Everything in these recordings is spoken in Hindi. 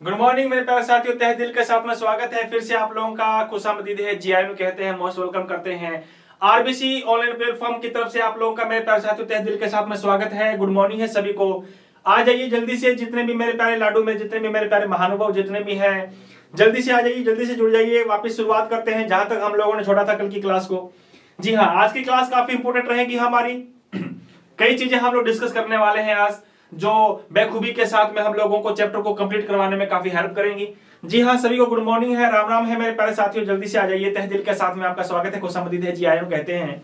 गुड मॉर्निंग मेरे प्यारे साथियों, तहे दिल के साथ में स्वागत है। फिर से आप लोगों का खुशामदीद है। जीआईयू कहते हैं, मोस्ट वेलकम करते हैं। आरबीसी ऑनलाइन प्लेटफॉर्म की तरफ से आप लोगों का मेरे प्यारे साथियों तहे दिल के साथ में स्वागत है। गुड मॉर्निंग है सभी को। आ जाइए जल्दी से, जितने भी मेरे प्यारे लाडू में, जितने भी मेरे प्यारे महानुभाव जितने भी हैं, जल्दी से आ जाइए, जल्दी से जुड़ जाइए। वापिस शुरुआत करते हैं जहां तक हम लोगों ने छोड़ा था कल की क्लास को। जी हाँ, आज की क्लास काफी इंपोर्टेंट रहेगी हमारी। कई चीजें हम लोग डिस्कस करने वाले हैं आज, जो बेखूबी के साथ में हम लोगों को चैप्टर को कंप्लीट करवाने में काफी हेल्प करेंगी। जी हाँ, सभी को गुड मॉर्निंग है, राम राम है मेरे प्यारे साथियों। जल्दी से आ जाइए, तहे दिल के साथ में आपका स्वागत है, खुशामदीद है, जीआईयू कहते हैं।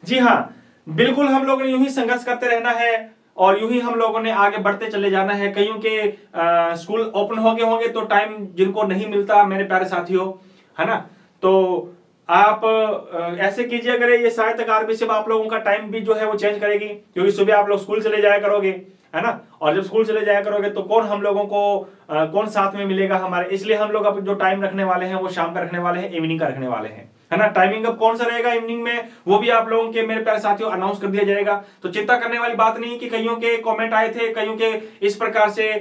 जी हाँ, बिल्कुल हम लोगों ने यूं ही संघर्ष करते रहना है और यूं ही हम लोगों ने आगे बढ़ते चले जाना है। कईयों के स्कूल ओपन हो गए होंगे तो टाइम जिनको नहीं मिलता मेरे प्यारे साथियों, है ना, तो आप ऐसे कीजिए। अगर ये शायद तक आरबीसी आप लोगों का टाइम भी जो है वो चेंज करेगी, क्योंकि सुबह आप लोग स्कूल चले जाया करोगे, है ना, और जब स्कूल चले जाया करोगे तो कौन हम लोगों को कौन साथ में मिलेगा हमारे। इसलिए हम लोग अब जो टाइम रखने वाले हैं वो शाम का रखने वाले हैं, इवनिंग का रखने वाले हैं, है ना। टाइमिंग अब कौन सा रहेगा इवनिंग में वो भी आप लोगों के मेरे प्यारे साथियों अनाउंस कर दिया जाएगा। तो चिंता करने वाली बात नहीं कि कईयों के कमेंट आए थे, कईयों के इस प्रकार से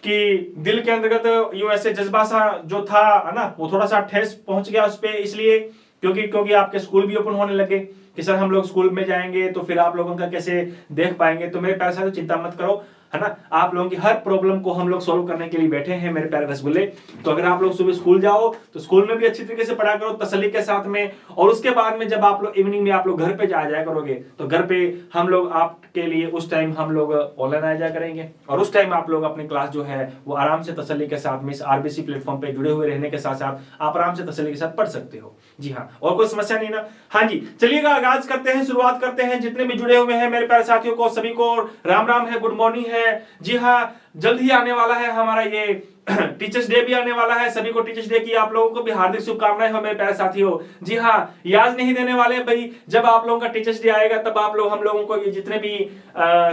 कि दिल के अंतर्गत यूं ऐसे जज्बा सा जो था, है ना, वो थोड़ा सा ठेस पहुंच गया उस पर, इसलिए क्योंकि आपके स्कूल भी ओपन होने लगे कि सर हम लोग स्कूल में जाएंगे तो फिर आप लोगों का कैसे देख पाएंगे। तो मेरे प्यारे साथियों चिंता मत करो, है ना, आप लोगों की हर प्रॉब्लम को हम लोग सॉल्व करने के लिए बैठे हैं मेरे प्यारे रसगुल्ले। तो अगर आप लोग सुबह स्कूल जाओ तो स्कूल में भी अच्छी तरीके से पढ़ा करो, तसल्ली के साथ में, और उसके बाद में जब आप लोग इवनिंग में आप लोग घर पे जाया करोगे तो घर पे हम लोग आपके लिए उस टाइम हम लोग ऑनलाइन आ जाया करेंगे, और उस टाइम आप लोग अपनी क्लास जो है वो आराम से तसल्ली के साथ में इस आरबीसी प्लेटफॉर्म पे जुड़े हुए रहने के साथ साथ आप आराम से तसल्ली के साथ पढ़ सकते हो। जी हाँ, और कोई समस्या नहीं ना। हाँ जी, चलिएगा आगाज करते हैं, शुरुआत करते हैं। जितने भी जुड़े हुए हैं मेरे प्यारे साथियों को सभी को राम राम है, गुड मॉर्निंग है। जी हाँ, जल्द ही आने वाला है हमारा ये टीचर्स डे भी आने वाला है। सभी को टीचर्स डे की आप लोगों को भी हार्दिक शुभकामनाएं हो मेरे प्यारे साथियों। जी हाँ, याद नहीं देने वाले भाई, जब आप लोगों का टीचर्स डे आएगा तब आप लोग हम लोगों को ये जितने भी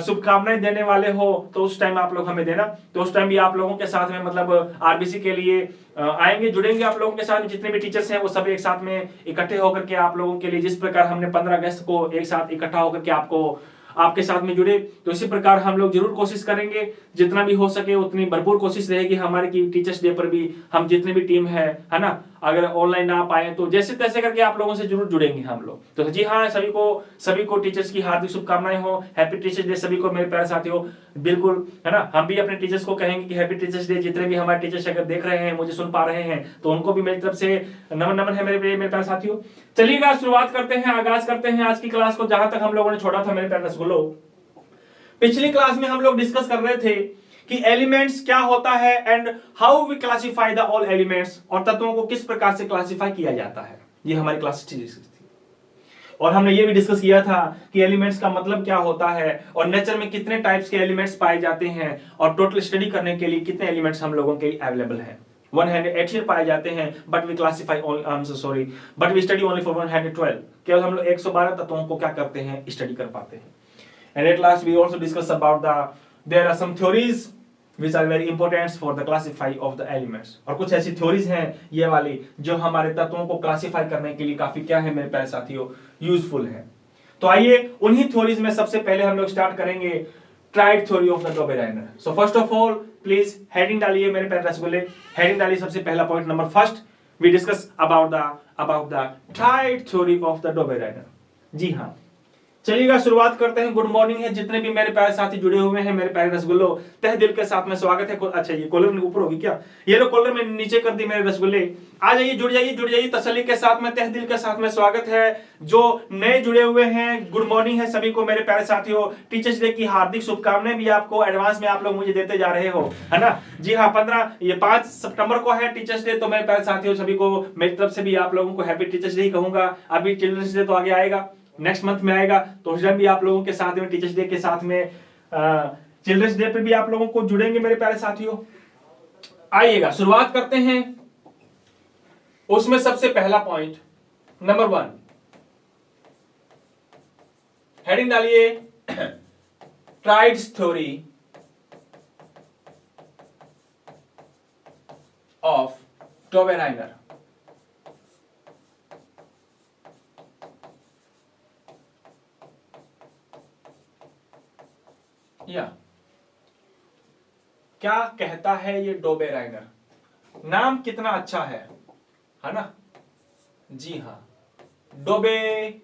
शुभकामनाएं देने वाले हो तो उस टाइम आप लोग हमें देना। तो उस टाइम भी आप लोगों के साथ में मतलब आरबीसी के लिए आएंगे, जुड़ेंगे आप लोगों के साथ। जितने भी टीचर्स हैं वो सब एक साथ में इकट्ठे होकर के आप लोगों के लिए, जिस प्रकार हमने 15 अगस्त को एक साथ इकट्ठा होकर के आपके साथ में जुड़े, तो इसी प्रकार हम लोग जरूर कोशिश करेंगे, जितना भी हो सके उतनी भरपूर कोशिश रहेगी हमारी की टीचर्स डे पर भी हम जितनी भी टीम है ना, अगर ऑनलाइन ना पाए तो जैसे तैसे करके आप लोगों से जरूर जुड़ेंगे हम लोग। तो जी हाँ, सभी को टीचर्स की हार्दिक शुभकामनाएं हो। हैप्पी टीचर्स डे सभी को मेरे प्यारे साथियों, बिल्कुल, है ना। हम भी अपने टीचर्स को कहेंगे कि हैप्पी टीचर्स डे। जितने भी हमारे टीचर्स अगर देख रहे हैं, मुझे सुन पा रहे हैं, तो उनको भी मेरी तरफ से नमन नमन है मेरे प्यारे साथियों। चलिएगा शुरुआत करते हैं, आगाज करते हैं आज की क्लास को, जहां तक हम लोगों ने छोड़ा था मेरे प्यारे रसगुल्लो। पिछली क्लास में हम लोग डिस्कस कर रहे थे कि एलिमेंट्स क्या होता है and how we classify the all elements, और तत्वों को किस प्रकार से क्लासिफाई किया जाता है। ये हमारी क्लास थी। और हमने ये भी डिस्कस किया था कि एलिमेंट्स का मतलब क्या होता है और नेचर में कितने टाइप्स के एलिमेंट्स पाए जाते हैं, और टोटल स्टडी करने के लिए कितने एलिमेंट्स हम लोगों के लिए अवेलेबल हैं। 118 पाए जाते हैं, but we classify but we study only for 112। केवल हम लोग 112 तत्वों को क्या करते हैं, स्टडी कर पाते हैं। And at last we also discuss about there are some theories which are very important for the classify of the elements। और कुछ ऐसी थ्योरीज हैं ये वाली जो हमारे तत्वों को क्लासिफाई करने के लिए काफी क्या है मेरे प्यारे साथियों, यूजफुल है। तो आइए उन्हीं थ्योरीज में सबसे पहले हम लोग स्टार्ट करेंगे triad theory of the Dobereiner. So first of all please heading डालिए मेरे प्यारे रसगुल्ले, हेडिंग डालिए। सबसे पहला point number first, we discuss about the triad theory of the Dobereiner. जी हाँ, चलिएगा शुरुआत करते हैं। गुड मॉर्निंग है जितने भी मेरे प्यारे साथी जुड़े हुए हैं मेरे प्यारे रसगुल्लो, तहे दिल के साथ में स्वागत है। अच्छा, ये कॉलर में ऊपर होगी क्या, ये लो कॉलर में नीचे कर दी मेरे रसगुल्ले। आ जाइए, जुड़ जाइए तसल्ली के साथ में, तहे दिल के साथ में स्वागत है। जो नए जुड़े हुए हैं, गुड मॉर्निंग है सभी को मेरे प्यारे साथियों। टीचर्स डे की हार्दिक शुभकामनाएं भी आपको एडवांस में आप लोग मुझे देते जा रहे हो, है ना। जी हाँ, 5 सितंबर को है टीचर्स डे, तो मेरे प्यारे साथियों सभी को मेरी तरफ से भी आप लोगों को हैप्पी टीचर्स डे ही कहूंगा। अभी चिल्ड्रंस डे तो आगे आएगा, नेक्स्ट मंथ में आएगा, तो उस दिन भी आप लोगों के साथ में टीचर्स डे के साथ में चिल्ड्रंस डे पे भी आप लोगों को जुड़ेंगे मेरे प्यारे साथियों। आइएगा शुरुआत करते हैं। उसमें सबसे पहला पॉइंट नंबर 1, हेडिंग डालिए ट्राइड्स थ्योरी ऑफ डोबेराइनर। या क्या कहता है ये डोबेराइनर? नाम कितना अच्छा है ना? जी हां, डोबेराइनर।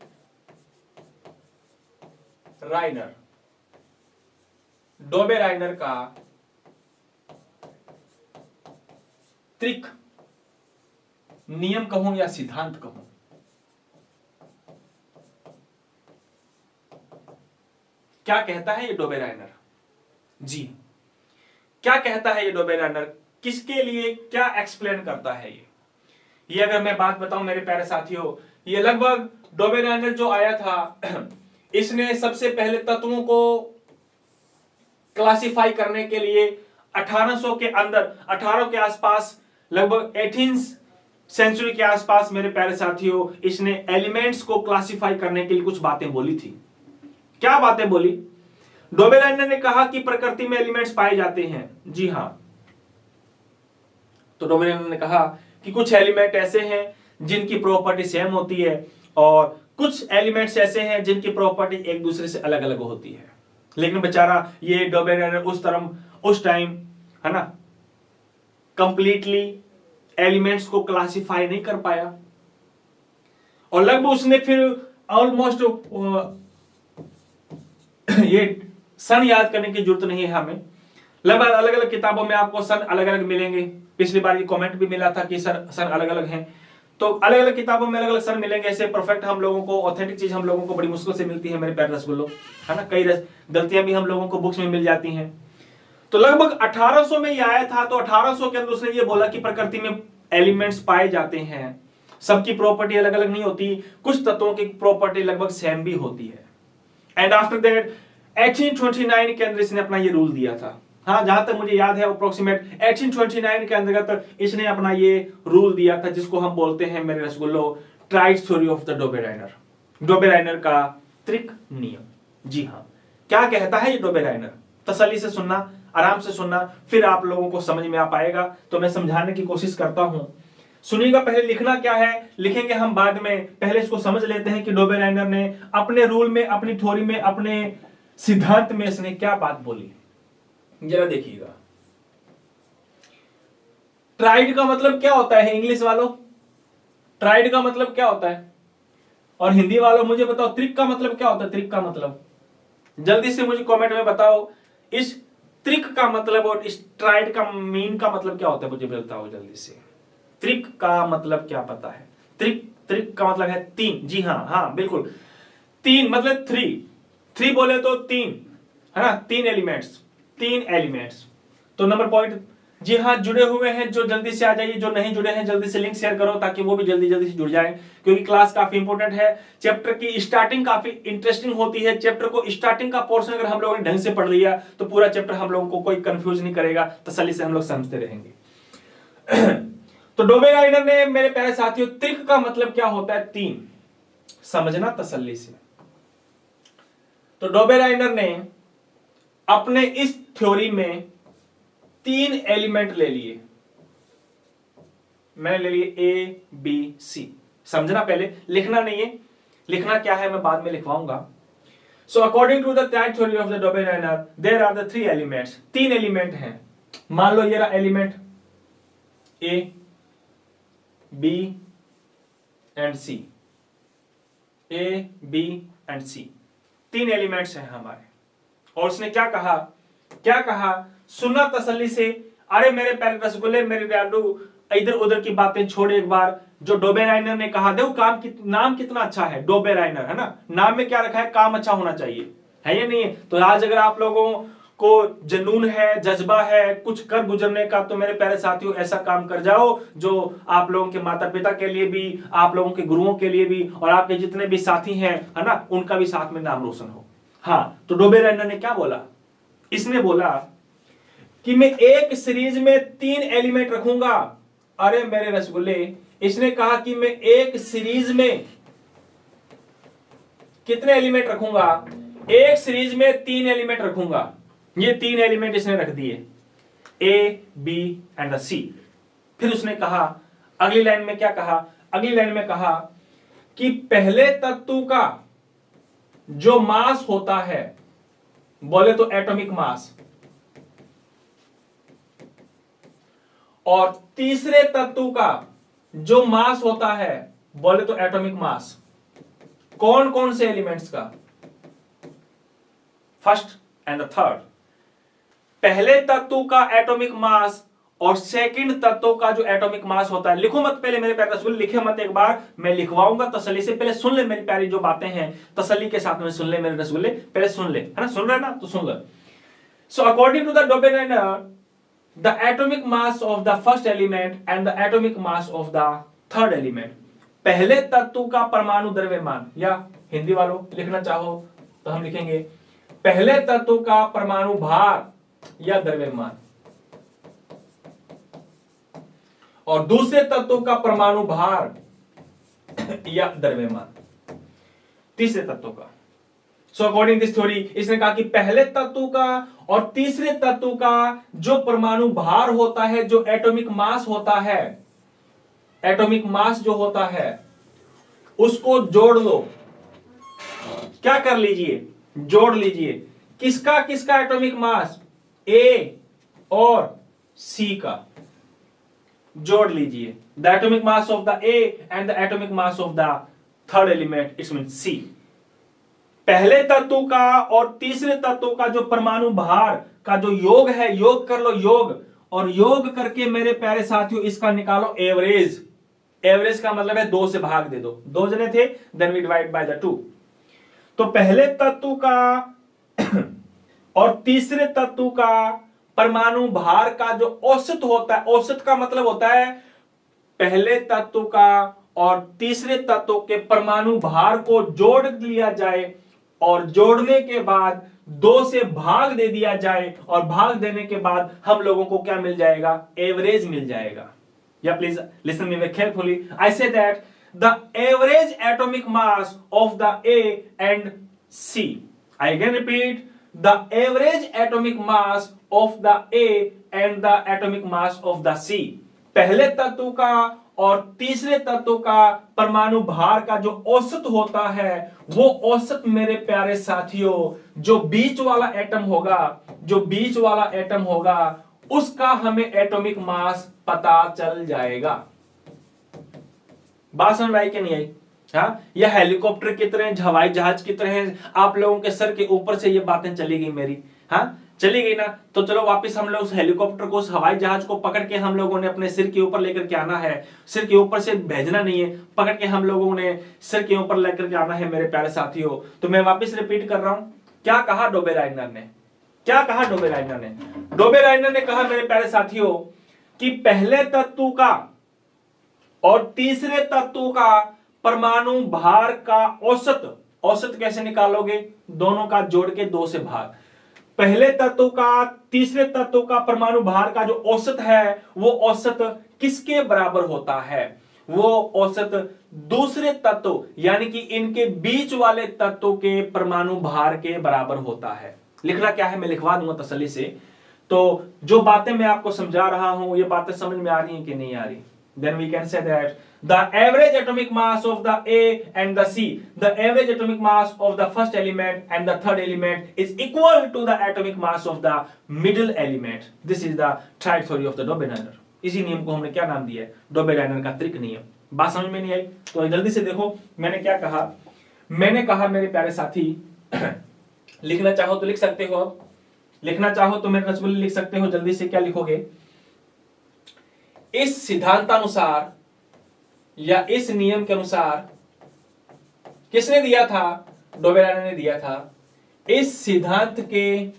डोबेराइनर का त्रिक नियम कहूं या सिद्धांत कहूं, क्या कहता है ये डोबेराइनर? जी, क्या कहता है ये डोबेराइनर? किसके लिए क्या एक्सप्लेन करता है ये अगर मैं बात बताऊं मेरे प्यारे साथियों, ये लगभग डोबेराइनर जो आया था इसने सबसे पहले तत्वों को क्लासिफाई करने के लिए 1800 के अंदर, 18 के आसपास, लगभग 18th सेंचुरी के आसपास मेरे प्यारे साथियों, इसने एलिमेंट्स को क्लासिफाई करने के लिए कुछ बातें बोली थी। क्या बातें बोली? डोबेराइनर ने कहा कि प्रकृति में एलिमेंट्स पाए जाते हैं। जी हां, तो डोबेराइनर ने कहा कि कुछ एलिमेंट ऐसे हैं जिनकी प्रॉपर्टी सेम होती है और कुछ एलिमेंट्स ऐसे हैं जिनकी प्रॉपर्टी एक दूसरे से अलग अलग होती है। लेकिन बेचारा ये डोबेराइनर उस टाइम है ना, कंप्लीटली एलिमेंट्स को क्लासिफाई नहीं कर पाया और लगभग उसने फिर ऑलमोस्ट ये सन याद करने की जरूरत नहीं है हमें, लगभग अलग अलग किताबों में आपको सन अलग अलग मिलेंगे। पिछली बार ये कमेंट भी मिला था कि सन अलग अलग हैं, तो अलग अलग किताबों में अलग अलग सन मिलेंगे। ऐसे परफेक्ट हम लोगों को, ऑथेंटिक चीज हम लोगों को बड़ी मुश्किल से मिलती है मेरे प्यारे रसगुल्लो, है ना। कई गलतियां भी हम लोगों को बुक्स में मिल जाती हैं। तो लगभग 1800 में ये आया था, तो 1800 के अंदर उसने ये बोला कि प्रकृति में एलिमेंट्स पाए जाते हैं, सबकी प्रॉपर्टी अलग अलग नहीं होती, कुछ तत्वों की प्रॉपर्टी लगभग सेम भी होती है। एंड आफ्टर दैट 1829 के अंदर इसने अपना ये रूल दिया था। हाँ, जहां तक मुझे याद है अप्रोक्सीमेट 1829 के अंतर्गत इसने अपना ये रूल दिया था, जिसको हम बोलते हैं मेरे रसगुल्लो tried theory of the Dobereiner, Dobereiner का त्रिक नियम। जी हाँ, क्या कहता है ये डोबेराइनर? तसल्ली से सुनना, आराम से सुनना, फिर आप लोगों को समझ में आ पाएगा। तो मैं समझाने की कोशिश करता हूं, सुनिएगा। पहले लिखना क्या है लिखेंगे हम बाद में, पहले इसको समझ लेते हैं कि डोबेराइनर ने अपने रूल में, अपनी थ्योरी में, अपने सिद्धांत में इसने क्या बात बोली। जरा देखिएगा, ट्राइड का मतलब क्या होता है इंग्लिश वालों? ट्राइड का मतलब क्या होता है? और हिंदी वालों मुझे बताओ त्रिक का मतलब क्या होता है? त्रिक का मतलब जल्दी से मुझे कमेंट में बताओ। इस त्रिक का मतलब और इस ट्राइड का मीन का मतलब क्या होता है, मुझे बताओ जल्दी से। त्रिक का मतलब क्या पता है? त्रिक का मतलब है तीन। जी हाँ, हाँ बिल्कुल, तीन मतलब थ्री बोले तो तीन, है ना, तीन एलिमेंट्स। तो नंबर पॉइंट, जी हाँ, जुड़े हुए हैं जो जल्दी से आ जाइए, जो नहीं जुड़े हैं जल्दी से लिंक शेयर करो ताकि वो भी जल्दी से जुड़ जाएं, क्योंकि क्लास काफी इंपॉर्टेंट है। चैप्टर की स्टार्टिंग काफी इंटरेस्टिंग होती है। चैप्टर को स्टार्टिंग का पोर्शन अगर हम लोगों ने ढंग से पढ़ लिया तो पूरा चैप्टर हम लोगों को कोई कंफ्यूज नहीं करेगा, तसल्ली से हम लोग समझते रहेंगे। तो डोबेराइनर ने मेरे प्यारे साथियों, त्रिक का मतलब क्या होता है? तीन, समझना तसल्ली से। तो डोबेराइनर ने अपने इस थ्योरी में तीन एलिमेंट ले लिए। मैंने ले लिए ए बी सी। समझना, पहले लिखना नहीं है, लिखना क्या है मैं बाद में लिखवाऊंगा। So according to the triad theory of the Dobereiner there are the three elements. तीन एलिमेंट हैं। मान लो ये रहा element A, B and C. A, B and C, तीन एलिमेंट्स हैं हमारे। और उसने क्या कहा? सुनना तसल्ली से। अरे मेरे प्यारे रसगुल्ले, मेरे लाडू, इधर उधर की बातें छोड़, एक बार जो डोबेराइनर ने कहा, देखो नाम कितना अच्छा है, डोबेराइनर, है ना। नाम में क्या रखा है? काम अच्छा होना चाहिए, है या नहीं है? तो आज अगर आप लोगों को जुनून है, जज्बा है कुछ कर गुजरने का, तो मेरे प्यारे साथियों ऐसा काम कर जाओ जो आप लोगों के माता पिता के लिए भी, आप लोगों के गुरुओं के लिए भी, और आपके जितने भी साथी हैं, है ना, उनका भी साथ में नाम रोशन हो। हाँ, तो डोबेराइनर ने क्या बोला? इसने बोला कि मैं एक सीरीज में तीन एलिमेंट रखूंगा। अरे मेरे रसगुल्ले, इसने कहा कि मैं एक सीरीज में कितने एलिमेंट रखूंगा? एक सीरीज में तीन एलिमेंट रखूंगा। ये तीन एलिमेंट इसने रख दिए, ए, बी एंड सी। फिर उसने कहा, अगली लाइन में क्या कहा? अगली लाइन में कहा कि पहले तत्व का जो मास होता है, बोले तो एटॉमिक मास, और तीसरे तत्व का जो मास होता है, बोले तो एटॉमिक मास, कौन कौन से एलिमेंट्स का, फर्स्ट एंड द थर्ड, पहले तत्व का एटॉमिक मास और सेकंड तत्व का जो एटॉमिक मास होता है। लिखो मत पहले मेरे प्यारे रसूल, लिखे मत, एक बार मैं लिखवाऊंगा तसल्ली से, पहले सुन ले मेरी प्यारी जो बातें हैं, तसल्ली के साथ में सुन ले मेरे रसूले, पहले सुन ले, है ना, सुन रहे ना, तो सुन ले। So according to the Dobereiner, the atomic mass of the first element and the atomic mass of the third element, पहले तत्व का परमाणु द्रव्यमान, या हिंदी वालों लिखना चाहो तो हम लिखेंगे पहले तत्व का परमाणु भार या द्रव्यमान, और दूसरे तत्व का परमाणु भार या द्रव्यमान, तीसरे तत्व का। सो अकॉर्डिंग दिस थ्योरी, इसने कहा कि पहले तत्व का और तीसरे तत्व का जो परमाणु भार होता है, जो एटॉमिक मास होता है, एटॉमिक मास जो होता है उसको जोड़ लो, क्या कर लीजिए, जोड़ लीजिए, किसका किसका एटॉमिक मास, ए और सी का जोड़ लीजिए, the atomic mass of the A and the atomic mass of the third element, it's mean C. पहले तत्व का और तीसरे तत्व का जो परमाणु भार का जो योग है, योग कर लो, योग, और योग करके मेरे प्यारे साथियों इसका निकालो एवरेज। एवरेज का मतलब है 2 से भाग दे दो, 2 जने थे, then we divide by the 2। तो पहले तत्व का और तीसरे तत्व का परमाणु भार का जो औसत होता है, औसत का मतलब होता है पहले तत्व का और तीसरे तत्व के परमाणु भार को जोड़ लिया जाए और जोड़ने के बाद 2 से भाग दे दिया जाए, और भाग देने के बाद हम लोगों को क्या मिल जाएगा, एवरेज मिल जाएगा। या please listen me very carefully, I say that the average atomic mass of the A and C, I again repeat, the average atomic mass of the A and the atomic mass of the C, पहले तत्व का और तीसरे तत्व का परमाणु भार का जो औसत होता है, वो औसत मेरे प्यारे साथियों जो बीच वाला एटम होगा, जो बीच वाला एटम होगा उसका हमें एटॉमिक मास पता चल जाएगा। बात समझ में आई कि नहीं आई? हाँ, यह हेलीकॉप्टर की तरह, हवाई जहाज की तरह आप लोगों के सर के ऊपर से ये बातें चली गई मेरी, हाँ चली गई ना। तो चलो वापस हम लोग उस हेलीकॉप्टर को, उस हवाई जहाज को पकड़ के हम लोगों ने अपने सिर के ऊपर लेकर के आना है, सिर के ऊपर से भेजना नहीं है, पकड़ के हम लोगों ने सिर के ऊपर लेकर के आना है मेरे प्यारे साथियों। तो मैं वापस रिपीट कर रहा हूं, क्या कहा डोबेराइनर ने, क्या कहा डोबेराइनर ने? डोबेराइनर ने कहा मेरे प्यारे साथियों कि पहले तत्व का और तीसरे तत्व का परमाणु भार का औसत, औसत कैसे निकालोगे, दोनों का जोड़ के 2 से भाग, पहले तत्व का तीसरे तत्व का परमाणु भार का जो औसत है वो औसत किसके बराबर होता है, वो औसत दूसरे तत्व यानी कि इनके बीच वाले तत्व के परमाणु भार के बराबर होता है। लिखना क्या है मैं लिखवा दूंगा तसल्ली से। तो जो बातें मैं आपको समझा रहा हूं ये बातें समझ में आ रही हैं कि नहीं आ रही? Then we can say that the average atomic mass of the A and the C, the average atomic mass of the first element and the third element is equal to the atomic mass of the middle element. This is the triad theory of the Dobereiner. इसी नियम को हमने क्या नाम दिया है, डोबेराइनर का त्रिक नियम। बात समझ में नहीं आई तो जल्दी से देखो मैंने क्या कहा। मैंने कहा मेरे प्यारे साथी लिखना चाहो तो लिख सकते हो, लिखना चाहो तो मेरे रसगुल्ले लिख सकते हो। जल्दी से क्या लिखोगे, इस सिद्धांतानुसार या इस नियम के अनुसार, किसने दिया था, डोबेराइनर ने दिया था। इस सिद्धांत के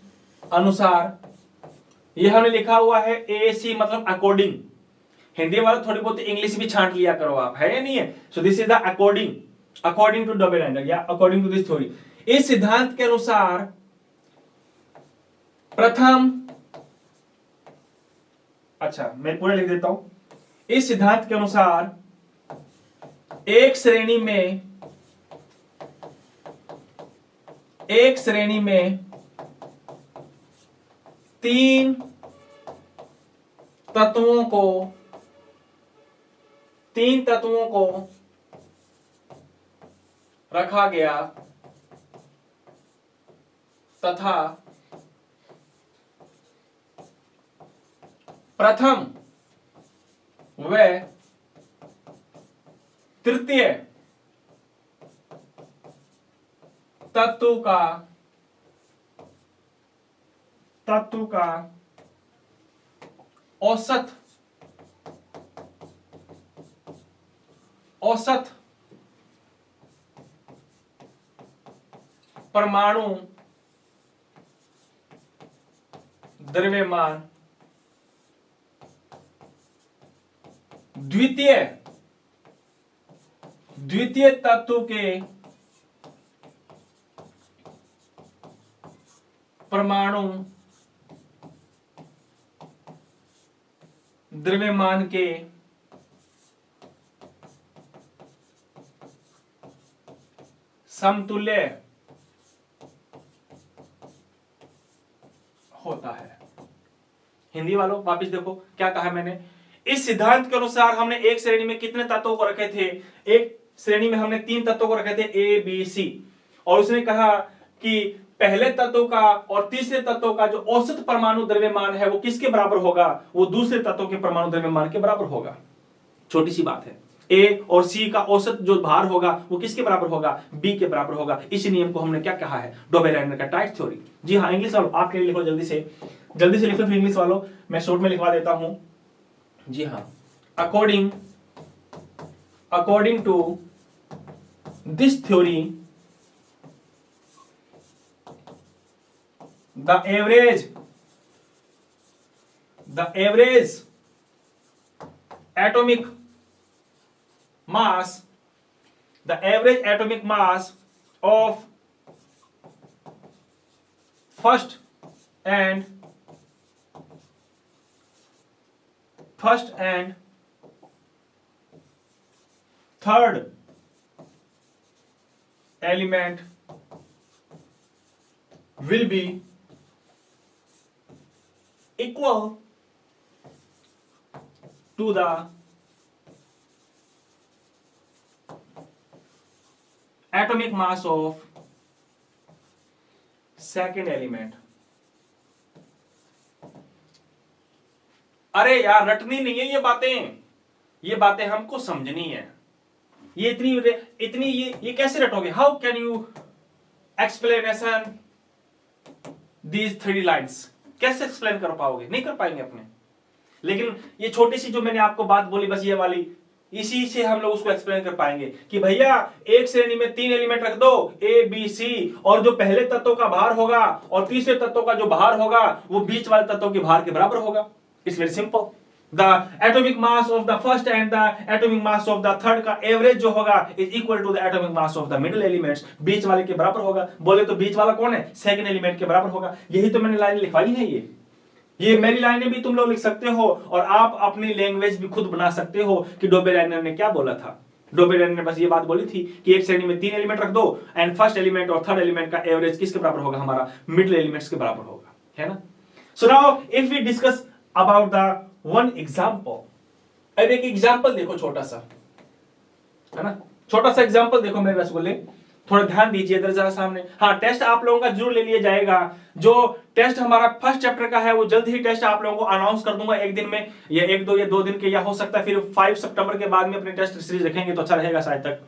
अनुसार यह हमने लिखा हुआ है एसी मतलब अकॉर्डिंग। हिंदी वाला थोड़ी बहुत इंग्लिश भी छांट लिया करो आप, है या नहीं है? So this is the according, according to Dobereiner या अकॉर्डिंग टू दिस थ्योरी। इस सिद्धांत के अनुसार प्रथम, अच्छा मैं पूरा लिख देता हूं। इस सिद्धांत के अनुसार एक श्रेणी में 3 तत्वों को रखा गया प्रथम व तृतीय तत्व का औसत परमाणु द्रव्यमान द्वितीय तत्व के परमाणु द्रव्यमान के समतुल्य होता है। हिंदी वालों वापिस देखो क्या कहा मैंने। इस सिद्धांत के अनुसार हमने एक श्रेणी में कितने तत्वों को रखे थे? एक श्रेणी में हमने 3 तत्वों को रखे थे, ए बी सी, और उसने कहा कि पहले तत्व का और तीसरे तत्व का जो औसत परमाणु द्रव्यमान है वो किसके बराबर होगा? वो दूसरे तत्व के परमाणु द्रव्यमान के बराबर होगा। छोटी सी बात है। ए और सी का औसत जो भार होगा वो किसके बराबर होगा? बी के बराबर होगा। इसी नियम को हमने क्या कहा है? डोबेल-एनर का टाइट थ्योरी। जी हाँ, इंग्लिश वालों आप लिखो जल्दी से लिखो फिर इंग्लिश वालों, मैं शॉर्ट में लिखवा देता हूं। जी हाँ, according to this theory the average atomic mass of first and third element will be equal to the atomic mass of second element। अरे यार रटनी नहीं है ये बातें हमको समझनी है। ये इतनी ये कैसे रटोगे? How can you explanation these 3 lines? कैसे एक्सप्लेन कर पाओगे? नहीं कर पाएंगे अपने। लेकिन ये छोटी सी जो मैंने आपको बात बोली बस ये वाली, इसी से हम लोग उसको एक्सप्लेन कर पाएंगे कि भैया एक श्रेणी में 3 एलिमेंट रख दो, ए बी सी, और जो पहले तत्व का भार होगा और तीसरे तत्व का जो भार होगा वो बीच वाले तत्व के भार के बराबर होगा। It's very simple. The atomic mass of the first and the atomic mass of the third का एवरेज जो होगा is equal to the atomic mass of the middle elements. बीच वाले के बराबर होगा। बोले तो बीच वाला कौन है? सेकंड एलिमेंट के बराबर होगा। यही तो मैंने लाइन लिखवाई है। ये मेरी लाइनें भी तुम लोग लिख सकते हो और आप अपनी लैंग्वेज भी खुद बना सकते हो कि डोबेल-एनर ने क्या बोला था। डोबेल-एनर ने बस ये बात बोली थी कि एक श्रेणी में 3 एलिमेंट रख दो एंड फर्स्ट एलिमेंट और थर्ड एलिमेंट का एवरेज किसके बराबर होगा? हमारा मिडिल एलिमेंट्स के बराबर होगा, है ना। So now if we discuss about the one example. अब एक एग्जांपल देखो छोटा सा, है ना, छोटा सा एग्जांपल देखो मेरे रसगुल्ले, थोड़ा ध्यान दीजिए इधर जरा सामने। हाँ, टेस्ट आप लोगों का जरूर ले लिया जाएगा। जो टेस्ट हमारा फर्स्ट चैप्टर का है वो जल्द ही टेस्ट आप लोगों को अनाउंस कर दूंगा एक दिन में, या 1-2 दिन के, या हो सकता है फिर 5 सितंबर के बाद में अपने टेस्ट सीरीज रखेंगे तो अच्छा रहेगा शायद तक।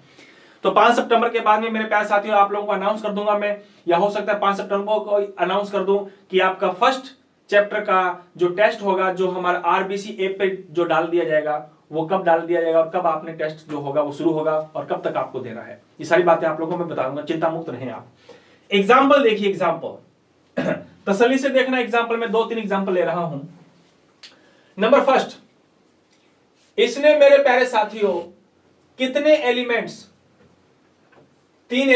तो 5 सितंबर के बाद में मेरे प्यारे साथियों आप लोगों को अनाउंस कर दूंगा मैं, या हो सकता है 5 सितंबर को अनाउंस कर दूं कि आपका फर्स्ट चैप्टर का जो टेस्ट होगा, जो हमारा आरबीसी ऐप पे जो डाल दिया जाएगा, वो कब डाल दिया जाएगा और कब आपने टेस्ट जो होगा वो शुरू होगा और कब तक आपको देना है। ये सारी बातें आप लोगों को मैं बताऊंगा, चिंता मुक्त रहें आप। एग्जाम्पल देखिए, एग्जाम्पल तसल्ली से देखना। एग्जाम्पल में 2-3 एग्जाम्पल ले रहा हूं। नंबर फर्स्ट, इसने मेरे प्यारे साथियों कितने एलिमेंट्स? 3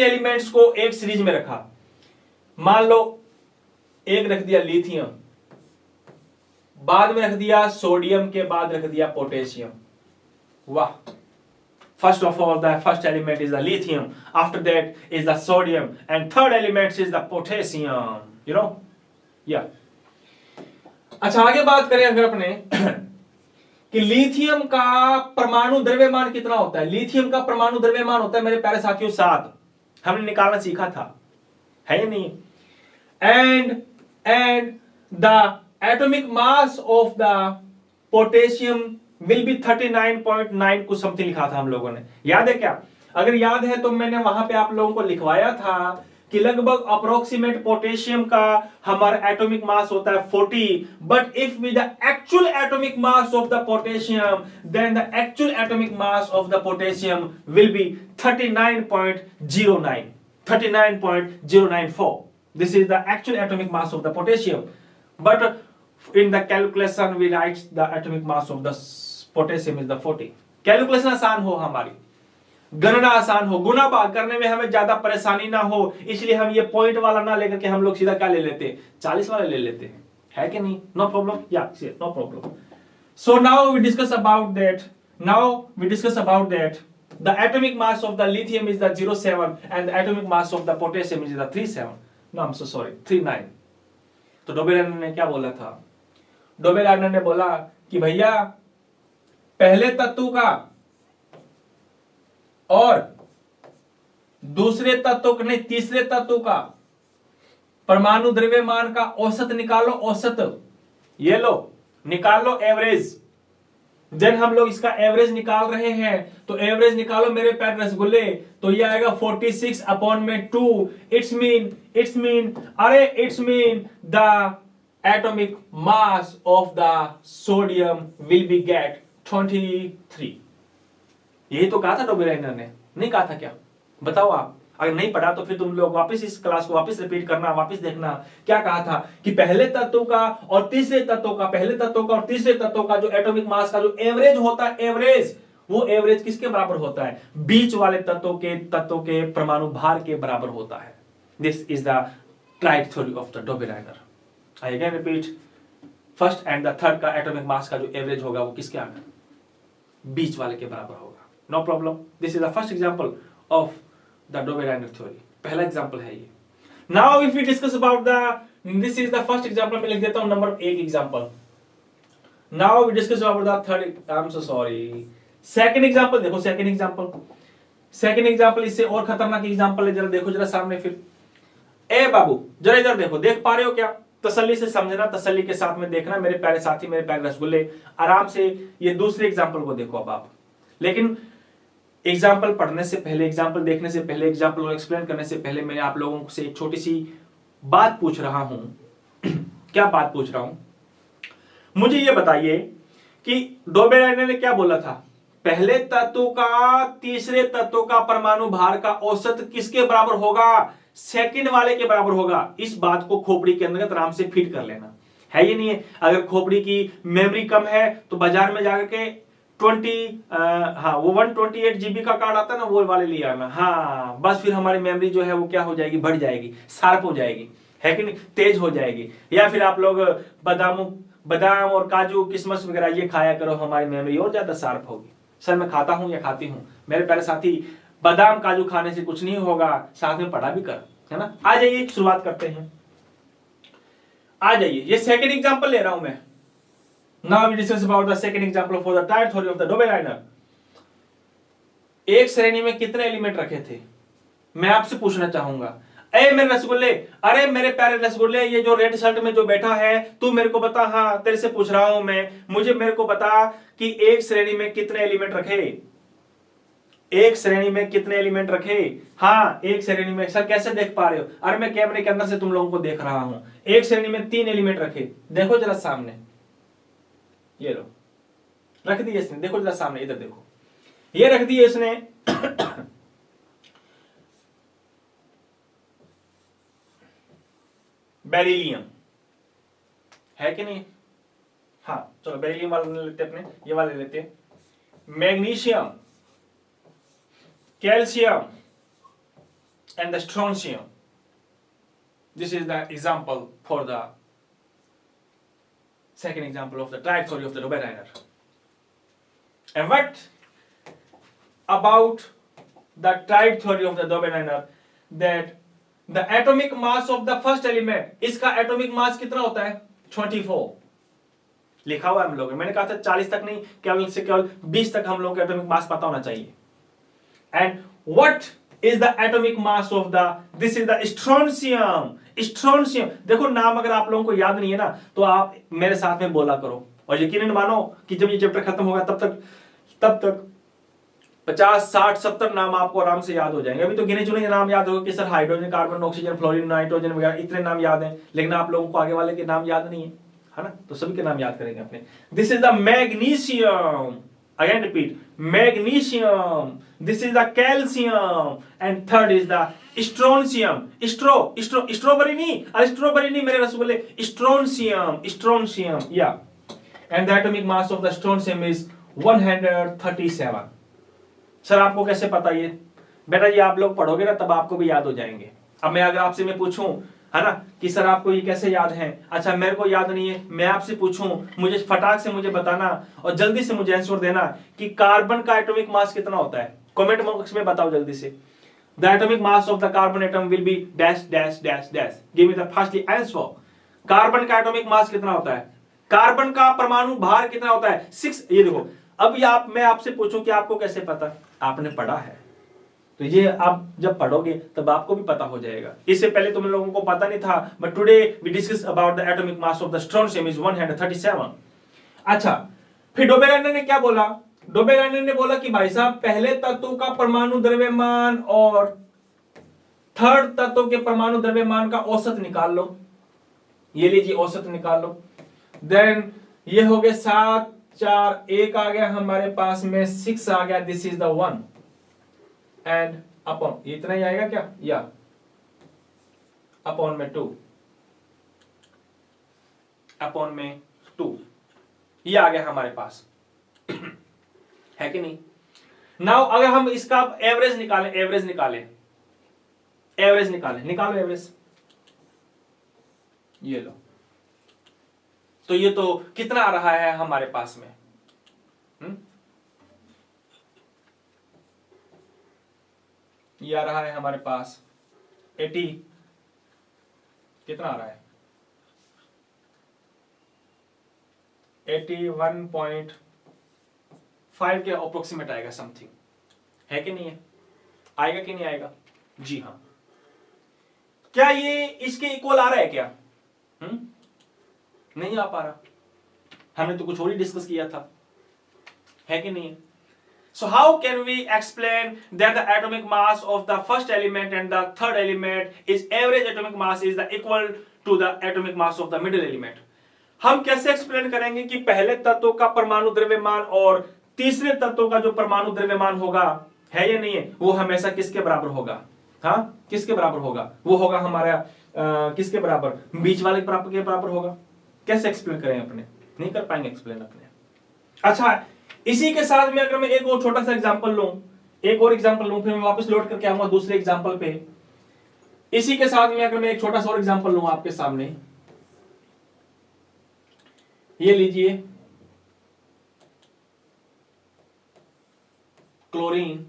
एलिमेंट्स को एक सीरीज में रखा। मान लो एक रख दिया लिथियम, बाद में रख दिया सोडियम, के बाद रख दिया पोटेशियम। वाह, first of all the first element is the lithium, after that is the sodium and third element is the potassium, you know. या अच्छा, आगे बात करें अगर अपने कि लिथियम का परमाणु द्रव्यमान कितना होता है। लिथियम का परमाणु द्रव्यमान होता है मेरे प्यारे साथियों 7। हमने निकालना सीखा था, है या नहीं। And the atomic mass of the potassium will B 39.9 कुछ समथिंग लिखा था हम लोगों ने, याद है क्या? अगर याद है तो मैंने वहां पे आप लोगों को लिखवाया था कि लगभग अप्रोक्सीमेट पोटेशियम का हमारा एटॉमिक मास होता है 40, but if with the actual atomic mass of the potassium then the actual atomic mass of the potassium will be 39.09, 39.094. This is the actual atomic mass of the potassium, but in the calculation we write the atomic mass of the potassium is the 40. Calculation आसान हो, हमारी गणना आसान हो, गुना भाग करने में हमें ज्यादा परेशानी ना हो, इसलिए हम ये पॉइंट वाला ना लेकर के हम लोग सीधा क्या ले लेते हैं, 40 वाला ले लेते हैं, है कि नहीं? नो प्रॉब्लम, या no problem. So now we discuss about that the atomic mass of the lithium is the 07 and the atomic mass of the potassium is the 37. No, I'm so sorry, 39. तो डोबेलाइनर ने क्या बोला था? डोबेलाइनर ने बोला कि भैया पहले तत्व का और दूसरे तत्व का नहीं, तीसरे तत्व का परमाणु द्रव्यमान का औसत निकालो, औसत ये लो, निकाल लो एवरेज. देन हम लोग इसका एवरेज निकाल रहे हैं, तो एवरेज निकालो मेरे पैर रसगुल्ले, तो ये आएगा 46 अपॉन में 2. It's mean the atomic mass of the sodium will be get 23. यही तो कहा था डोबेलाइनर ने, नहीं कहा था क्या? बताओ आप, अगर नहीं पढ़ा तो फिर तुम लोग वापस इस क्लास को वापस रिपीट करना, वापस देखना क्या कहा था कि पहले तत्व का और तीसरे तत्व का, पहले तत्व का और तीसरे तत्व का जो एटॉमिक मास का जो एवरेज होता है, एवरेज, वो एवरेज किसके बराबर होता है? बीच वाले तत्व के परमाणु भार के बराबर होता है. This is the triad theory of the Dobereiner. I again repeat, first and the third का एटॉमिक मास का जो एवरेज होगा वो किसके आगे? बीच वाले के बराबर होगा. No problem. This is the first example of the Dobereiner theory. पहला एग्जांपल है ये. Now if we discuss about this is the first example, मैं लिख देता हूं number 1 example. Now we discuss about the third, I am so sorry, second example. देखो सेकंड एग्जांपल इससे और खतरनाक एग्जांपल है. जरा देखो जरा सामने फिर. ए बाबू जरा इधर देखो, देख पा रहे हो क्या? तसल्ली से समझना, तसल्ली के साथ में देखना मेरे प्यारे साथी, मेरे प्यारे रसगुल्ले. आराम से ये दूसरे एग्जांपल को देखो अब आप. लेकिन एग्जाम्पल पढ़ने से पहले, एग्जाम्पल देखने से पहले, एग्जाम्पल को एक्सप्लेन करने से पहले मैं आप लोगों से एक छोटी सी बात पूछ रहा हूं. क्या बात पूछ रहा हूं? मुझे ये बताइए कि डोबेलाइनर ने क्या बोला था? पहले तत्व का तीसरे तत्व का परमाणु भार का औसत किसके बराबर होगा? सेकंड वाले के बराबर होगा. इस बात को खोपड़ी के अंदर आराम से फिट कर लेना है. ये नहीं है अगर खोपड़ी की मेमोरी कम है तो बाजार में जाकर के 128 GB का कार्ड आता है ना, वो वाले ले आना. हाँ बस फिर हमारी मेमोरी जो है वो क्या हो जाएगी? बढ़ जाएगी, शार्प हो जाएगी, है कि नहीं? तेज हो जाएगी. या फिर आप लोग बादाम और काजू किशमिश वगैरह ये खाया करो, हमारी मेमोरी और ज्यादा शार्प होगी. सर मैं खाता हूं या खाती हूं, मेरे प्यारे साथी, बादाम काजू खाने से कुछ नहीं होगा, साथ में पढ़ा भी कर, है ना? आ जाइए शुरुआत करते हैं. आ जाइए, ये सेकंड एग्जांपल ले रहा हूं मैं. Now we discuss about the second example for the triad theory of the डोबेलाइनर. एक श्रेणी में कितने एलिमेंट रखे थे? मैं आपसे पूछना चाहूंगा. ए मेरे रसगुल्ले, अरे मेरे प्यारे रसगुल्ले, ये जो रेड शर्ट में जो बैठा है, तू मेरे को बता. हाँ तेरे से पूछ रहा हूं मैं, मेरे को बता कि एक श्रेणी में कितने एलिमेंट रखे? एक श्रेणी में कितने एलिमेंट रखे? हाँ एक श्रेणी में. सर कैसे देख पा रहे हो? अरे मैं कैमरे के अंदर से तुम लोगों को देख रहा हूं. एक श्रेणी में 3 एलिमेंट रखे. देखो जरा सामने, ये लो रख दिए इसने. देखो जरा सामने, इधर देखो, ये रख दिए इसने. बेरिलियम, है कि नहीं? हाँ चलो बेरिलियम वाला लेते अपने, ये वाले लेते हैं. Magnesium, calcium and the strontium. This is the example for the second example of the triad theory of the डोबेलाइनर. And what about the triad theory of the डोबेलाइनर? That the atomic mass of the first element, इसका atomic mass कितना होता है? 24 लिखा हुआ है हम लोगों ने. मैंने कहा था 40 तक नहीं, केवल से केवल 20 तक हम लोगों को atomic mass पता होना चाहिए. And what is the atomic mass of the, this is the strontium. Strontium. देखो नाम अगर आप लोगों को याद नहीं है ना तो आप मेरे साथ में बोला करो, और यकीनन मानो कि जब ये चैप्टर खत्म होगा तब तक 50, 60, 70 नाम आपको आराम से याद हो जाएंगे। अभी तो गिने चुने नाम याद होगा कि sir hydrogen, carbon, oxygen, fluorine, nitrogen वगैरह इतने नाम याद हैं, लेकिन आप लोगों को आगे वाले के नाम याद नहीं है ना, तो सभी के नाम याद करेंगे अपने। This is the magnesium, again repeat, magnesium, this is the calcium, and third is the strontium. Strawberry नहीं मेरे रसगुल्ले, स्ट्रोनशियम या, and the atomic mass of the strontium is 137। Sir आपको कैसे पता ये? बेटा ये आप लोग पढ़ोगे ना तब आपको भी याद हो जाएंगे। अब मैं अगर आपसे मैं पूछूं, है ना, कि सर आपको ये कैसे याद है, अच्छा मेरे को याद नहीं है, मैं आपसे पूछूं, मुझे फटाक से मुझे बताना और जल्दी से मुझे आंसर देना कि कार्बन का एटॉमिक मास कितना होता है। कमेंट बॉक्स में बताओ जल्दी से। The atomic mass of the carbon atom will be dash dash dash dash, give me the firstly answer. Carbon का एटॉमिक मास कितना होता है? कार्बन का परमाणु भार कितना होता है? 6। ये देखो, अब मैं आपसे पूछूं कि आपको कैसे पता? आपने पढ़ा है, तो ये आप जब पढ़ोगे तब आपको भी पता हो जाएगा। इससे पहले तुम लोगों को पता नहीं था, but today we discuss about the atomic mass of the strontium is 137। अच्छा, फिर डोबेरेने ने क्या बोला? डोबेरेने ने बोला कि भाई साहब पहले तत्व का परमाणु द्रव्यमान और थर्ड तत्व के परमाणु द्रव्यमान का औसत निकाल लो। ये लीजिए औसत निकाल लो। देन ये हो गए 7, 4, 1 आ गया हमारे पास में, 6 आ गया, this is the 1 and upon, इतना ही आएगा क्या? या अपॉन में 2, अपॉन में 2, ये आ गया हमारे पास है कि नहीं? नाउ अगर हम इसका एवरेज निकालें, निकालो एवरेज, ये लो, तो ये तो कितना आ रहा है हमारे पास में? ये आ रहा है हमारे पास 80, कितना आ रहा है? 81.5 के अप्रोक्सीमेट आएगा समथिंग, है कि नहीं है? आएगा कि नहीं आएगा? जी हाँ। क्या ये इसके इक्वल आ रहा है क्या? नहीं आ पा रहा, हमने तो कुछ और ही डिस्कस किया था, है कि नहीं? So how can we explain that the atomic mass of the first element and the third element is average atomic mass is the equal to the atomic mass of the middle element? हम कैसे एक्सप्लेन करेंगे कि पहले तत्व का परमाणु द्रव्यमान और तीसरे तत्व का जो परमाणु द्रव्यमान होगा, है या नहीं है, वो हमेशा किसके बराबर होगा? हाँ, किसके बराबर होगा? वो होगा हमारा किसके बराबर? बीच वाले के बराबर होगा। कैसे एक्सप्लेन करें? अपने नहीं कर पाएंगे एक्सप्लेन अपने। अच्छा, इसी के साथ में अगर मैं एक और छोटा सा एग्जांपल लूं, फिर मैं वापस लौट करके आऊंगा दूसरे एग्जांपल पे। इसी के साथ में अगर मैं एक छोटा सा और एग्जांपल लूं आपके सामने, ये लीजिए, क्लोरीन,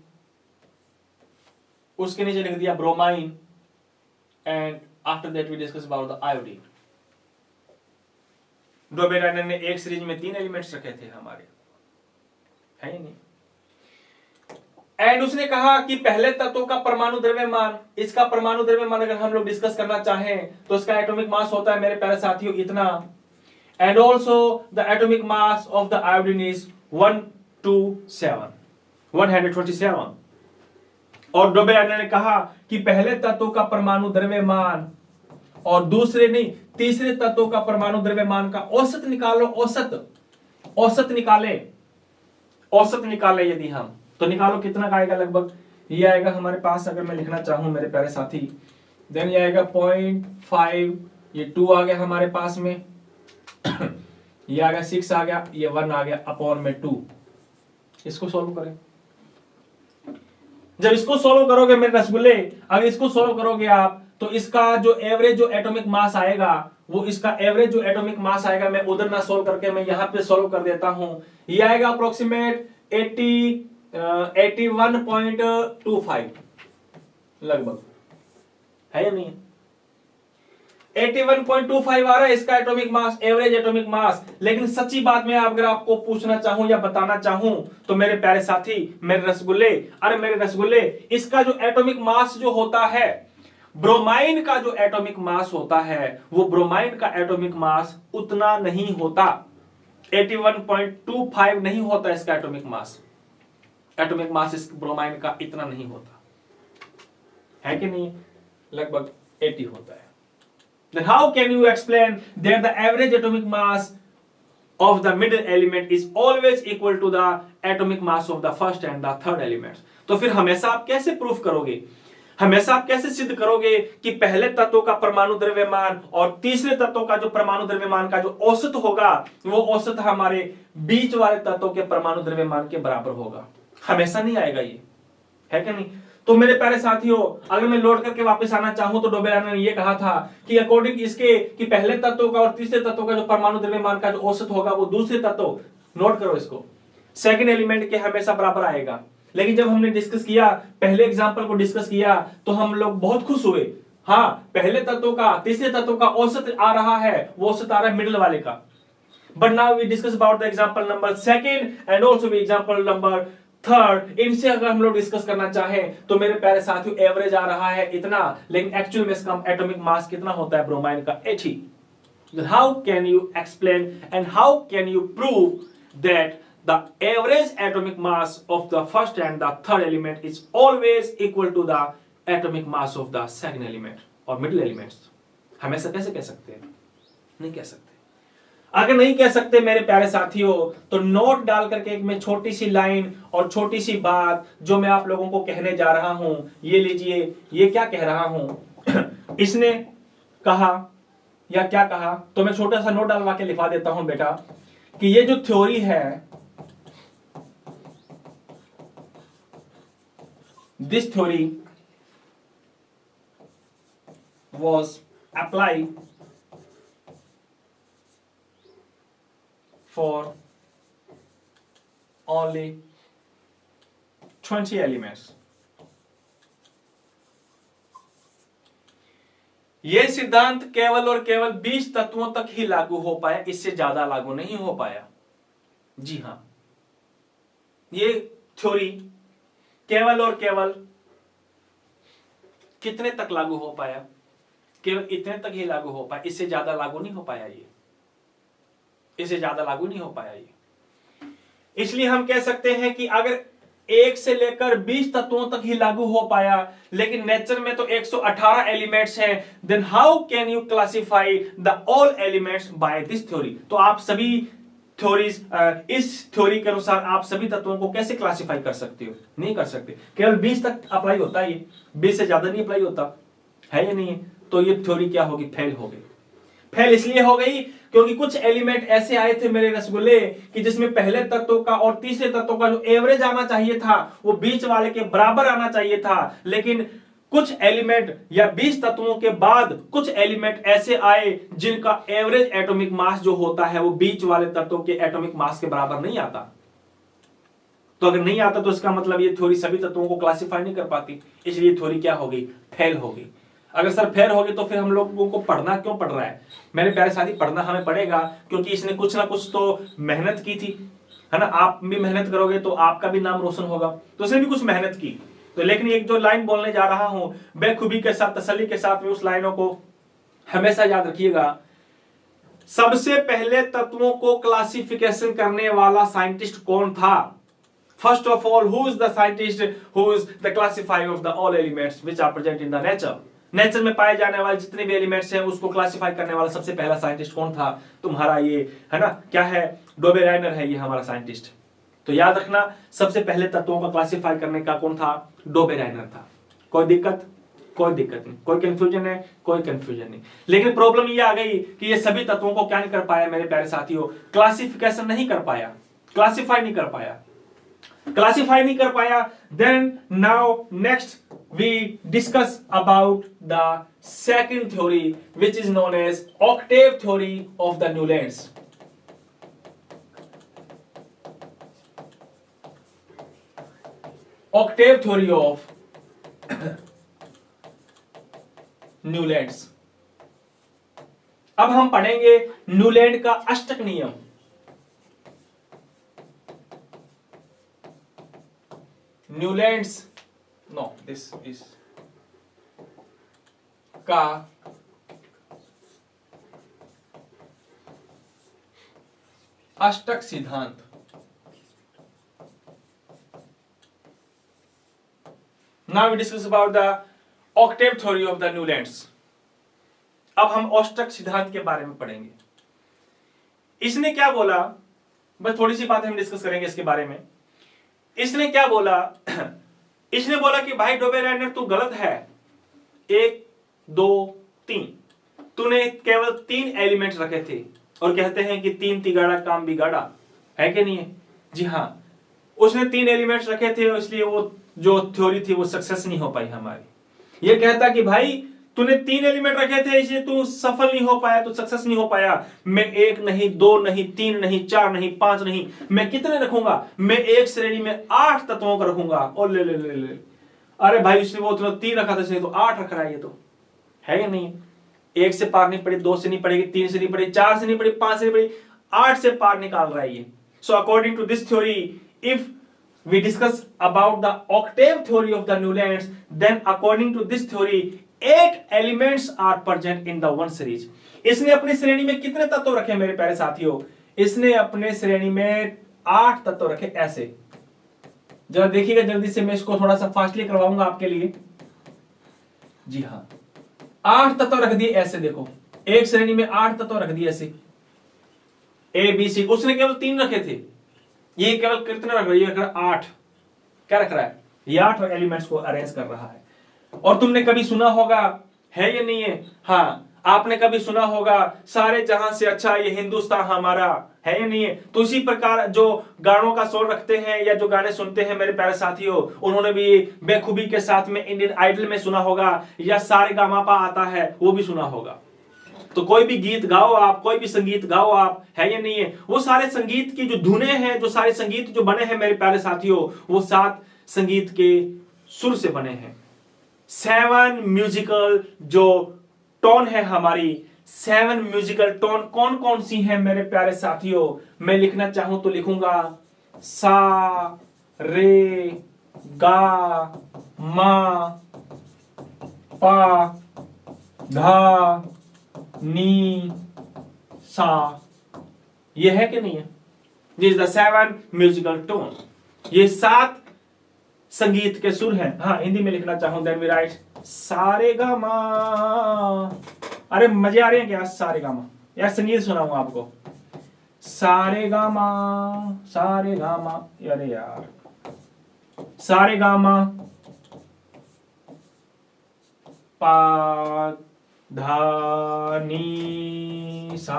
उसके नीचे लिख दिया bromine, and after that we discuss about the iodine. Dobereiner ने एक सीरीज में 3 एलिमेंट्स रखे थे हमारे, है ही नहीं। एंड उसने कहा कि पहले तत्व का परमाणु द्रव्यमान, इसका परमाणु द्रव्यमान अगर हम लोग डिस्कस करना चाहें तो इसका एटॉमिक मास होता है मेरे प्यारे साथियों इतना, and also the atomic mass of the iodine is 127। और डोबेरेने ने कहा कि पहले तत्व का परमाणु द्रव्यमान और दूसरे नहीं, तीसरे तत्व का परमाणु द्रव्यमान का औसत निकालो। औसत निकाले यदि हम, तो निकालो कितना का आएगा? लगभग ये आएगा हमारे पास, अगर मैं लिखना चाहूं मेरे प्यारे साथी, देन ये आएगा 0.5, ये 2 आ गया हमारे पास में, ये आ गया 6 आ गया, ये 1 आ गया, अपॉन में 2। इसको सोल्व करें। जब इसको सोल्व करोगे मेरे रसगुल्ले, अगर इसको सोल्व करोगे आप, तो इसका जो एवरेज जो एटॉमिक मास आएगा, वो इसका एवरेज जो एटॉमिक मास आएगा, मैं उधर ना सोल्व करके मैं यहां पे सोल्व कर देता हूं। ये आएगा अप्रोक्सीमेट 81.25 लगभग, है या नहीं? 81.25 आ रहा है इसका एटॉमिक मास, एवरेज एटॉमिक मास। लेकिन सच्ची बात में अगर आपको पूछना चाहूं या बताना चाहूं तो मेरे प्यारे साथी, मेरे रसगुल्ले, इसका जो एटॉमिक मास जो होता है ब्रोमाइन का जो एटॉमिक मास होता है वो ब्रोमाइन का एटॉमिक मास उतना नहीं होता, 81.25 नहीं होता इसका एटॉमिक मास। एटॉमिक मास इस ब्रोमाइन का इतना नहीं होता है कि नहीं, लगभग 80 होता है। Then how can you explain that the average atomic mass of the middle element is always equal to the atomic mass of the first and the third elements? तो फिर हमेशा आप कैसे प्रूफ करोगे, हमेशा आप कैसे सिद्ध करोगे कि पहले तत्व का परमाणु द्रव्यमान और तीसरे तत्व का जो परमाणु द्रव्यमान का जो औसत होगा वो औसत हमारे बीच वाले तत्व के परमाणु द्रव्यमान के बराबर होगा? हमेशा नहीं आएगा ये, है कि नहीं? तो मेरे प्यारे साथियों, अगर मैं लोड करके वापस आना चाहूं तो डोबेरान ने ये कहा था कि अकॉर्डिंग इसके कि पहले तत्व का और तीसरे तत्व का जो परमाणु द्रव्यमान का जो औसत होगा वो दूसरे तत्व, नोट करो इसको, सेकंड एलिमेंट के हमेशा बराबर आएगा। लेकिन जब हमने डिस्कस किया, पहले एग्जांपल को डिस्कस किया तो हम लोग बहुत खुश हुए, हाँ पहले तत्व का तीसरे तत्व का औसत आ रहा है, वो औसत आ रहा है मिडिल वाले का। But now we discuss about the example number second and also we example number third. इनसे अगर हम लोग डिस्कस करना चाहें तो मेरे प्यारे साथियों एवरेज आ रहा है इतना, लेकिन एक्चुअल में इसका एटॉमिक मास कितना होता है ब्रोमाइन का? 80। How can you explain and how can you prove that the average atomic mass of the first and the third element is always equal to the atomic mass of the second element or middle elements? हमेशा कैसे कह सकते हैं? नहीं कह सकते। अगर नहीं कह सकते मेरे प्यारे साथियों तो नोट डाल करके एक मैं छोटी सी लाइन और छोटी सी बात जो मैं आप लोगों को कहने जा रहा हूं, ये लीजिए, ये क्या कह रहा हूं इसने कहा या क्या कहा, तो मैं छोटा सा नोट डालवा के लिखवा देता हूं बेटा कि ये जो थ्योरी है, this theory was applied for only 20 elements. यह सिद्धांत केवल और केवल 20 तत्वों तक ही लागू हो पाया, इससे ज्यादा लागू नहीं हो पाया। जी हां, ये थ्योरी केवल और केवल कितने तक लागू हो पाया? केवल इतने तक ही लागू हो पाया, इससे ज्यादा लागू नहीं हो पाया ये, इससे ज्यादा लागू नहीं हो पाया ये। इसलिए हम कह सकते हैं कि अगर 1 से लेकर 20 तत्वों तक ही लागू हो पाया, लेकिन नेचर में तो 118 एलिमेंट्स हैं, then how can you classify the all elements by this theory? तो आप सभी थ्योरीज, इस थ्योरी के अनुसार आप सभी तत्वों को कैसे क्लासिफाई कर सकते हो? नहीं कर सकते। केवल 20 तक अप्लाई होता है, ये 20 से ज्यादा नहीं अप्लाई होता है या नहीं है? तो ये थ्योरी क्या होगी? फेल हो गई। फेल इसलिए हो गई क्योंकि कुछ एलिमेंट ऐसे आए थे मेरे रसगुल्ले कि जिसमें पहले तत्व का और तीसरे तत्व का जो एवरेज आना चाहिए था वो बीच वाले के बराबर आना चाहिए था, लेकिन कुछ एलिमेंट या 20 तत्वों के बाद कुछ एलिमेंट ऐसे आए जिनका एवरेज एटॉमिक मास जो होता है वो बीच वाले तत्वों के एटॉमिक मास के बराबर नहीं आता। तो अगर नहीं आता तो इसका मतलब ये थ्योरी सभी तत्वों को क्लासिफाई नहीं कर पाती, इसलिए थ्योरी क्या हो गई? फेल हो गई। अगर सर फेल हो गई तो फिर हम लोगों को पढ़ना क्यों पड़ रहा है? मेरे प्यारे साथी, पढ़ना हमें पड़ेगा क्योंकि इसने कुछ ना कुछ तो मेहनत की थी, है ना? आप भी मेहनत करोगे तो आपका भी नाम रोशन होगा, तो इसने भी कुछ मेहनत की। तो लेकिन एक जो लाइन बोलने जा रहा हूं बेखूबी के साथ, तसल्ली के साथ में उस लाइनों को हमेशा याद रखिएगा। सबसे पहले तत्वों को क्लासिफिकेशन करने वाला साइंटिस्ट कौन था? First of all, who is the scientist who is the classifier of the all elements which are present in the nature? Nature में पाए जाने वाले जितने भी एलिमेंट्स हैं उसको क्लासिफाई करने वाला सबसे पहला साइंटिस्ट कौन था? तुम्हारा ये, है ना, क्या है? डोबेराइनर है ये हमारा साइंटिस्ट। तो याद रखना, सबसे पहले तत्वों का क्लासिफाई करने का कौन था? डोबेराइनर था। कोई दिक्कत? कोई दिक्कत नहीं। कोई कंफ्यूजन है? कोई कंफ्यूजन नहीं। लेकिन प्रॉब्लम ये आ गई कि ये सभी तत्वों को क्या नहीं कर पाया मेरे प्यारे साथियों? क्लासिफिकेशन नहीं कर पाया, क्लासिफाई नहीं कर पाया, क्लासिफाई नहीं कर पाया। Then now next we discuss about the second theory which is known as octave theory of the Newlands. Octave theory of Newlands. अब हम पढ़ेंगे न्यूलैंड का अष्टक नियम। Newlands, no, this is का अष्टक सिद्धांत। Now we discuss about the octave theory of the Newlands. अब हम अष्टक सिद्धांत के बारे में पढ़ेंगे। इसने क्या बोला, बस थोड़ी सी बात हम डिस्कस करेंगे इसके बारे में। इसने क्या बोला इसने बोला कि भाई डोबेरेंडर तू गलत है। 1 2 3 तूने केवल 3 एलिमेंट्स रखे थे और कहते हैं कि 3 तिगाड़ा काम बिगाड़ा, है कि नहीं है? जी हाँ, उसने 3 एलिमेंट्स रखे थे, इसलिए वो जो थ्योरी थी वो सक्सेस नहीं हो पाई हमारी। ये कहता कि भाई तूने 3 एलिमेंट रखे थे इसलिए तू सफल नहीं हो पाया, तू सक्सेस नहीं हो पाया। मैं 1 नहीं, 2 नहीं, 3 नहीं, 4 नहीं, 5 नहीं, मैं कितने रखूंगा? मैं एक श्रेणी में 8 तत्वों का रखूंगा। और ले ले ले ले, अरे भाई उसने वो तूने 3 रखा था इसलिए तो 8 रख रहा है। ये तो है या नहीं? 1 से पार नहीं पड़ी, 2 से नहीं पड़ेगी, 3 से नहीं पड़ी, 4 से नहीं पड़ी, 5 से नहीं पड़ी, 8 से पार निकाल रहा है ये। So according to this theory, if we discuss about the octave theory of the Newlands, then according to this theory 8 elements are present in the one series। इसने अपनी श्रेणी में कितने तत्व रखे मेरे प्यारे साथियों? इसने अपने श्रेणी में 8 तत्व रखे। ऐसे जरा देखिएगा जल्दी से, मैं इसको थोड़ा सा फास्टली करवाऊंगा आपके लिए। जी हाँ, 8 तत्व रख दिए ऐसे। देखो एक श्रेणी में 8 तत्व रख दिए ऐसे, ए बी सी। उसने केवल 3 रखे थे, ये केवल कितने रख रहा है? 8। क्या रख रहा है? ये 8 एलिमेंट्स को अरेंज कर रहा है। और तुमने कभी सुना होगा, है या नहीं है? हाँ, आपने कभी सुना होगा सारे जहां से अच्छा ये हिंदुस्तान हमारा, है या नहीं है? तो इसी प्रकार जो गानों का शोर रखते हैं या जो गाने सुनते हैं मेरे प्यारे साथियों, उन्होंने भी बेखूबी के साथ में इंडियन आइडल में सुना होगा, या सारेगामापा आता है वो भी सुना होगा। तो कोई भी गीत गाओ आप, कोई भी संगीत गाओ आप, है या नहीं है? वो सारे संगीत की जो धुनें हैं, जो सारे संगीत जो बने हैं मेरे प्यारे साथियों, वो 7 संगीत के सुर से बने हैं। 7 म्यूजिकल जो टोन है हमारी, 7 म्यूजिकल टोन कौन कौन सी हैं मेरे प्यारे साथियों? मैं लिखना चाहूं तो लिखूंगा सा रे गा मा पा धा नी सा। ये है कि नहीं है? This is the 7 musical tone. ये 7 संगीत के सुर हैं। हाँ, हिंदी में लिखना चाहूं देन वी राइट सारे गा मा। अरे मजे आ रहे हैं क्या? सारे गा मा, यार संगीत सुनाऊंगा आपको। सारे गा मा, सारे गा मा, अरे यार सारे गा मा पा धा नी सा।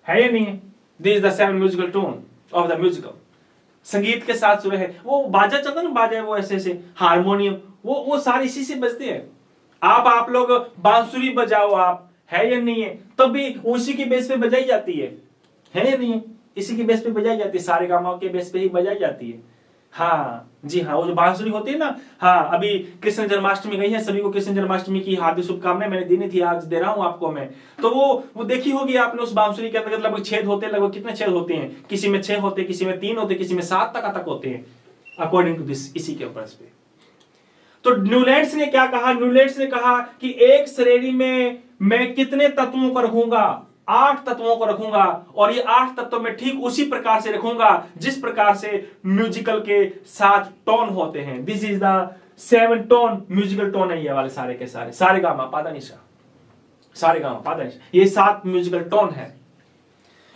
है या नहीं है? This is the 7 musical tone of the musical. संगीत के साथ सुर है। वो बाजा चलता ना, बाजा वो ऐसे ऐसे हारमोनियम, वो सारे इसी से बजते हैं। आप लोग बांसुरी बजाओ आप, है या नहीं है? तब भी उसी की बेस पे बजाई जाती है या नहीं है? इसी की बेस पे बजाई जाती है, सारे गामा के बेस पे ही बजाई जाती है। हाँ जी हाँ, वो जो बांसुरी होती है ना। हाँ, अभी कृष्ण जन्माष्टमी गई है, सभी को कृष्ण जन्माष्टमी की हार्दिक शुभकामनाएं। मैंने दी नहीं थी, आज दे रहा हूं आपको मैं। तो वो देखी होगी आपने, उस बांसुरी के अंदर लगभग छेद होते हैं। लगभग कितने छेद होते हैं? किसी में 6 होते, किसी में 3 होते, किसी में 7 तक होते हैं, अकॉर्डिंग टू दिस, इसी के ऊपर पे। तो न्यूलैंड्स ने क्या कहा? न्यूलैंड्स ने कहा कि एक श्रेणी में मैं कितने तत्वों को रखूंगा? 8 तत्वों को रखूंगा। और ये 8 तत्वों में ठीक उसी प्रकार से रखूंगा जिस प्रकार से म्यूजिकल के 7 टोन होते हैं। This is the 7 tone musical tone है ये वाले सारे के सारे। सारे गामा पादा निशा, सारे गामा पादा निशा, ये 7 म्यूजिकल टोन है।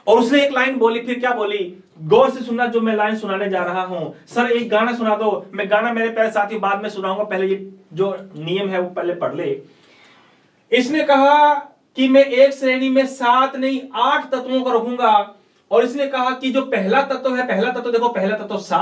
और उसने एक लाइन बोली, फिर क्या बोली? गौर से सुनना जो मैं लाइन सुनाने जा रहा हूं। सर एक गाना सुना दो। मैं गाना मेरे प्यारे साथी बाद में सुनाऊंगा, पहले ये जो नियम है वो पहले पढ़ ले। इसने कहा कि मैं एक श्रेणी में 7 नहीं 8 तत्वों को रखूंगा। और इसने कहा कि जो पहला तत्व है, पहला तत्व देखो, पहला तत्व सा,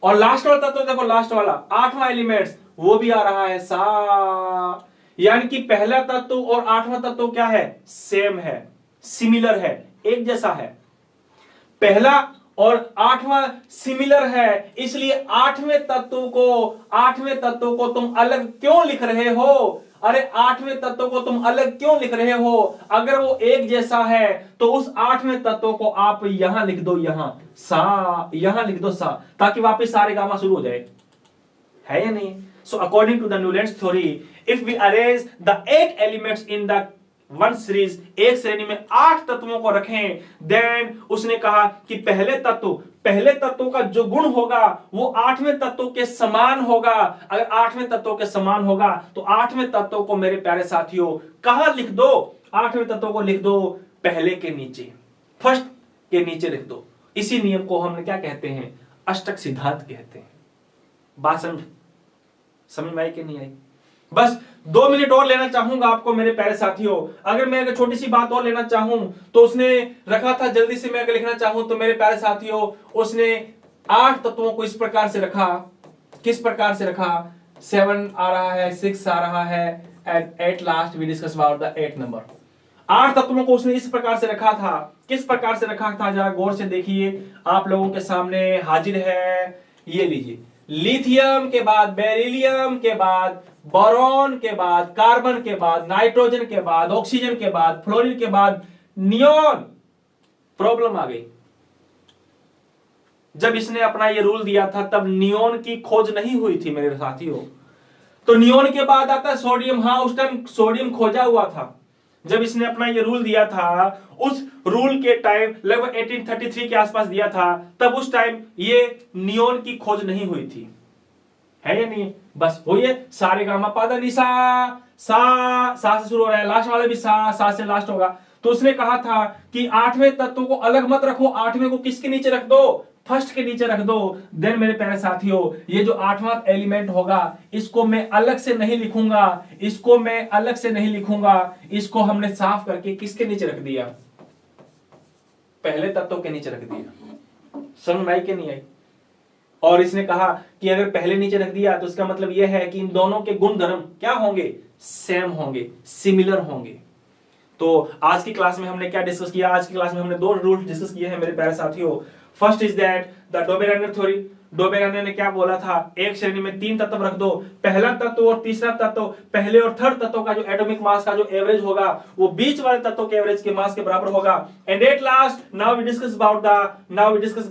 और लास्ट वाला तत्व देखो, लास्ट वाला 8वां एलिमेंट्स वो भी आ रहा है सा। यानी कि पहला तत्व और 8वां तत्व क्या है? सेम है, सिमिलर है, एक जैसा है। पहला और 8वां सिमिलर है, इसलिए 8वें तत्व को तुम अलग क्यों लिख रहे हो? अरे 8वें तत्व को तुम अलग क्यों लिख रहे हो? अगर वो एक जैसा है तो उस 8वें तत्व को आप यहां लिख दो, यहां सा, यहां लिख दो सा, ताकि वापस सारे गामा शुरू हो जाए, है या नहीं? So according to the Newland's theory, if we arrange the 8 elements in the one series, एक श्रेणी में 8 तत्वों को रखें, देन उसने कहा कि पहले तत्व का जो गुण होगा वो 8वें तत्व के समान होगा। अगर 8वें तत्व के समान होगा तो 8वें तत्व को मेरे प्यारे साथियों कहां लिख दो? 8वें तत्व को लिख दो पहले के नीचे, फर्स्ट के नीचे लिख दो। इसी नियम को हमने क्या कहते हैं? अष्टक सिद्धांत कहते हैं। बात समझ में आई कि नहीं आई? बस 2 मिनट और लेना चाहूंगा आपको मेरे प्यारे साथियों। अगर मैं अगर छोटी सी बात और लेना चाहूं तो उसने रखा था, जल्दी से मैं अगर लिखना चाहूं तो मेरे प्यारे साथियों उसने 8 तत्वों को इस प्रकार से रखा। किस प्रकार से रखा? 7 आ रहा है, 6 आ रहा है, and at last we discuss about the 8 number. 8 तत्वों को उसने इस प्रकार से रखा था। किस प्रकार से रखा था जरा गौर से देखिए, आप लोगों के सामने हाजिर है। ये लीजिए, लिथियम के बाद बेरिलियम के बाद बोरॉन के बाद कार्बन के बाद नाइट्रोजन के बाद ऑक्सीजन के बाद फ्लोरीन के बाद नियोन। प्रॉब्लम आ गई, जब इसने अपना ये रूल दिया था तब नियोन की खोज नहीं हुई थी मेरे साथियों। तो नियोन के बाद आता है सोडियम। हाँ, उस टाइम सोडियम खोजा हुआ था जब इसने अपना ये रूल दिया था। उस रूल के टाइम लगभग 1833 के आसपास दिया था, तब उस टाइम ये नियोन की खोज नहीं हुई थी, है या नहीं? बस वही है, सारे गामा पादा निसा, सा से शुरू हो रहा है, लास्ट वाला भी सा से लास्ट होगा। तो उसने कहा था कि 8वें तत्व को अलग मत रखो, 8वें को किसके नीचे रख दो? फर्स्ट के नीचे रख दो। देन मेरे प्यारे साथियों ये जो 8वां एलिमेंट होगा इसको मैं अलग से नहीं लिखूंगा, इसको हमने साफ करके किसके नीचे रख दिया? पहले तत्व के नीचे रख दिया। समझ में आई कि नहीं आई? और इसने कहा कि अगर पहले नीचे रख दिया तो इसका मतलब यह है कि इन दोनों के गुण धर्म क्या होंगे? सेम होंगे, सिमिलर होंगे। तो आज की क्लास में हमने क्या डिस्कस किया? आज की क्लास में हमने 2 रूल डिस्कस किए हैं मेरे प्यारे साथियों। First is that the Dobereiner theory. Dobereiner ने क्या बोला था? एक श्रेणी में 3 तत्व रख दो, पहला तत्व और तीसरा तत्व, पहले और थर्ड तत्व का जो एटॉमिक मास का जो एवरेज होगा वो बीच वाले तत्व के एवरेज के मास के बराबर होगा। And at last now we discuss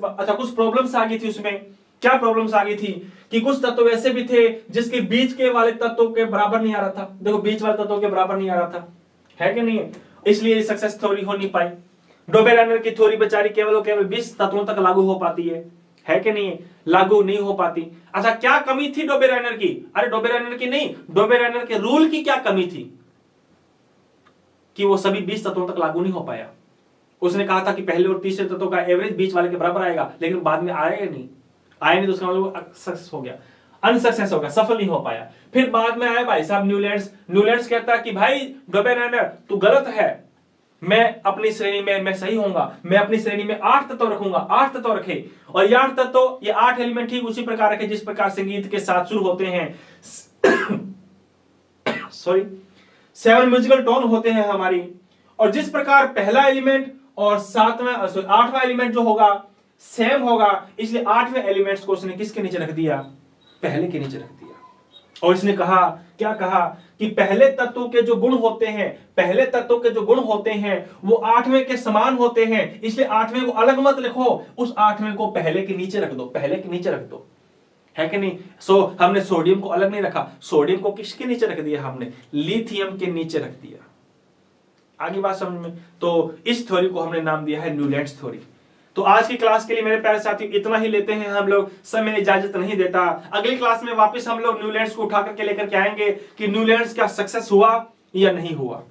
अच्छा, कुछ प्रॉब्लम्स आ गई थी उसमें। क्या प्रॉब्लम्स आ गई थी? कि कुछ तत्व ऐसे भी थे जिसके बीच के वाले तत्व के बराबर नहीं आ रहा था। देखो, बीच वाले तत्व के बराबर नहीं आ रहा था, है कि नहीं? इसलिए सक्सेस थ्योरी हो नहीं पाई। डोबेरेनर की थ्योरी बेचारी केवल 20 तत्वों तक लागू हो पाती है कि नहीं? लागू नहीं हो पाती। अच्छा, क्या कमी थी डोबेरेनर की? अरे डोबेरेनर की नहीं, डोबेरेनर के रूल की क्या कमी थी कि वो सभी 20 तत्वों तक लागू नहीं हो पाया? उसने कहा था कि पहले और तीसरे तत्वों का एवरेज बीच वाले के बराबर आएगा, लेकिन बाद में आया नहीं तो उसका मतलब सक्सेस हो गया, अनसक्सेस हो गया, सफल नहीं हो पाया। फिर बाद में आया भाई साहब न्यूलैंड्स कहता कि भाई डोबेरेनर तू गलत है, मैं अपनी श्रेणी में मैं सही होऊंगा, मैं अपनी श्रेणी में 8 तत्व रखूंगा। 8 तत्व रखे, और ये 8 तत्व, ये 8 एलिमेंट ठीक उसी प्रकार रखे जिस प्रकार संगीत के साथ शुरू होते हैं। सॉरी, 7 म्यूजिकल टोन होते हैं हमारी, और जिस प्रकार पहला एलिमेंट और 8वां एलिमेंट जो होगा सेम होगा, इसलिए 8वें एलिमेंट्स को उसने किसके नीचे रख दिया? पहले के नीचे रख दिया। और इसने कहा, क्या कहा? कि पहले तत्व के जो गुण होते हैं वो 8वें के समान होते हैं, इसलिए 8वें को अलग मत लिखो, उस 8वें को पहले के नीचे रख दो, है कि नहीं? हमने सोडियम को अलग नहीं रखा, सोडियम को किसके नीचे रख दिया? हमने लिथियम के नीचे रख दिया। आगे बात समझ में? तो इस थ्योरी को हमने नाम दिया है न्यूलैंड्स थ्योरी। तो आज की क्लास के लिए मेरे प्यारे साथियों इतना ही लेते हैं हम लोग, समय इजाजत नहीं देता। अगली क्लास में वापस हम लोग न्यूलैंड्स को उठा करके लेकर के आएंगे कि न्यूलैंड्स क्या सक्सेस हुआ या नहीं हुआ।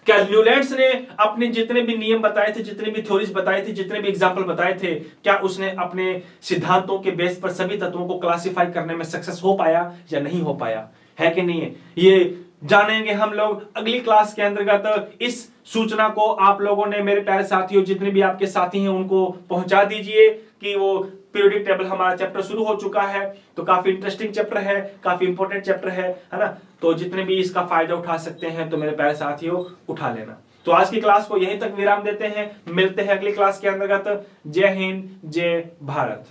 क्या न्यूलैंड्स ने अपने जितने भी नियम बताए थे, जितने भी थ्योरीज बताए थे, जितने भी एग्जाम्पल बताए थे, क्या उसने अपने सिद्धांतों के बेस पर सभी तत्वों को क्लासिफाई करने में सक्सेस हो पाया या नहीं हो पाया, है कि नहीं है? ये जानेंगे हम लोग अगली क्लास के अंतर्गत। इस सूचना को आप लोगों ने मेरे प्यारे साथियों, जितने भी आपके साथी हैं, उनको पहुंचा दीजिए कि वो पीरियोडिक टेबल हमारा चैप्टर शुरू हो चुका है। तो काफी इंटरेस्टिंग चैप्टर है, काफी इंपॉर्टेंट चैप्टर है ना? तो जितने भी इसका फायदा उठा सकते हैं तो मेरे प्यारे साथियों उठा लेना। तो आज की क्लास को यहीं तक विराम देते हैं, मिलते हैं अगली क्लास के अंतर्गत। जय हिंद, जय भारत।